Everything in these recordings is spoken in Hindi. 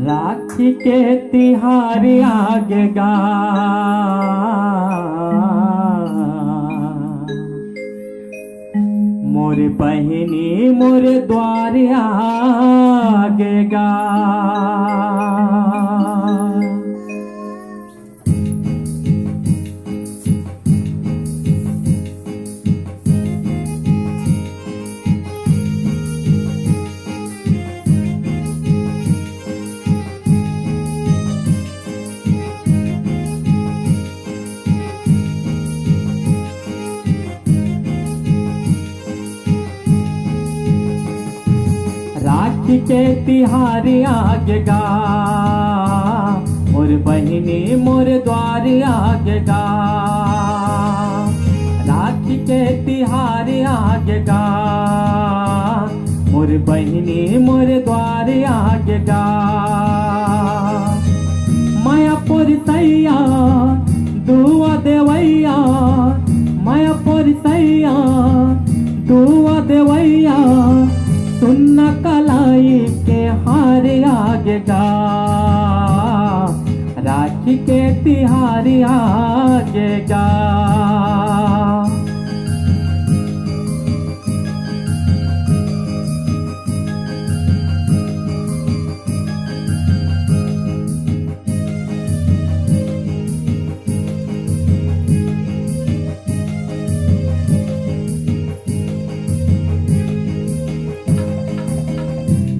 राखी के तिहार आगेगा, मोर बहिनी मोर द्वार आगेगा। राखी के तिहार आगेगा, मोर बहिनी मोर द्वार आगेगा। राखी के तिहार आगेगा, मोर बहिनी मोर द्वार आगेगा। मायापुर सैया दुआ देवैया, मायापुर सैया दुआ देवैया, सुन्ना कलाई के हार आगेगा। राखी के तिहार आगेगा।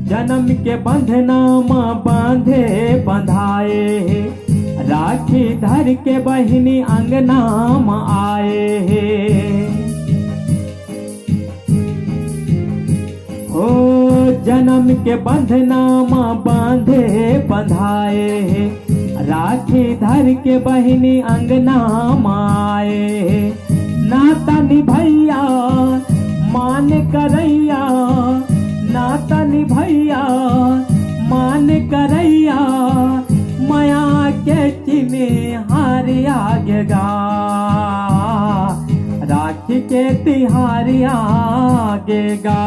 जन्म के बंधनामा बांधे बंधाए, राखी धर के बहिनी अंगना में आए। हो जन्म के बंधनामा बांधे बंधाए, राखी धर के बहिनी अंगना में आए। नाता निभैया मान करैया, नाता निभैया मान करैया, माया के चिने हार आगेगा। राखी के तिहार आगेगा।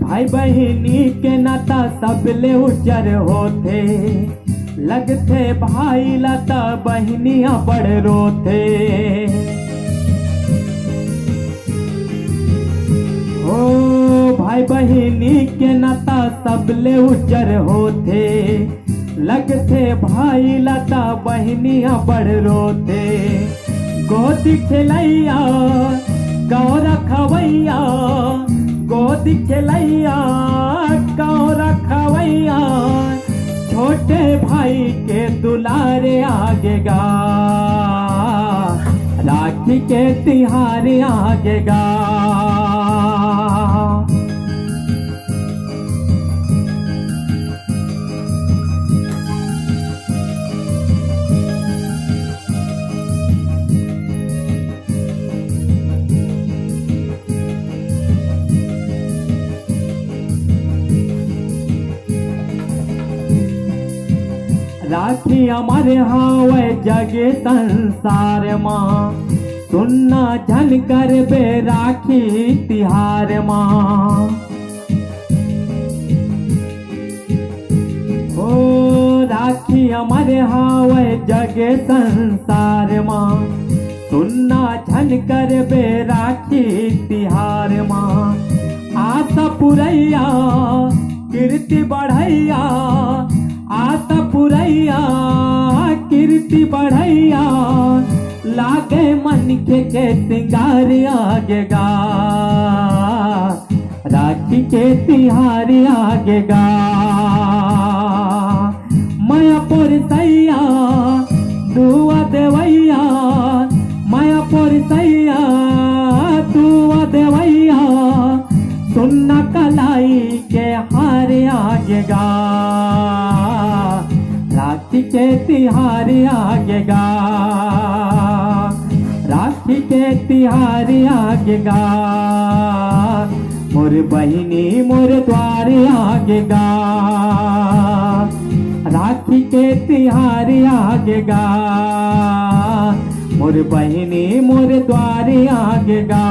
भाई बहिनी के नाता सबले उजर होते, लगते भाई लता बहनिया बड़ रोते। हो भाई बहिनी के नाता सबले उजर होते, लगते भाई लता बहनिया बड़ रोते। गोद खिलैया गौ रखवैया, गोद खिलैया गौ रखवैया, छोटे भाई के दुलारे आगेगा। राखी के तिहार आगेगा। राखी हमारे हावे जगे संसार माँ, सुनना झन कर बे राखी तिहार माँ। ओ राखी हमारे हावे जगे संसार माँ, सुनना झन कर बे राखी तिहार माँ। आशा पुरैया कीर्ति बढ़ैया, आशा पुरैया कीर्ति बढ़ैया, लागे मन के सिंगार आगेगा। राखी के तिहार आगेगा। मायापुर सैया दुआ देवैया, मायापुर सैया दुआ देवैया, सुन्ना कलाई के हार आगेगा। राखी के तिहार आगेगा, राखी के तिहार आगेगा, मोर बहिनी मोर द्वार आगेगा, राखी के तिहार आगेगा, मोर बहिनी मोर द्वार आगेगा।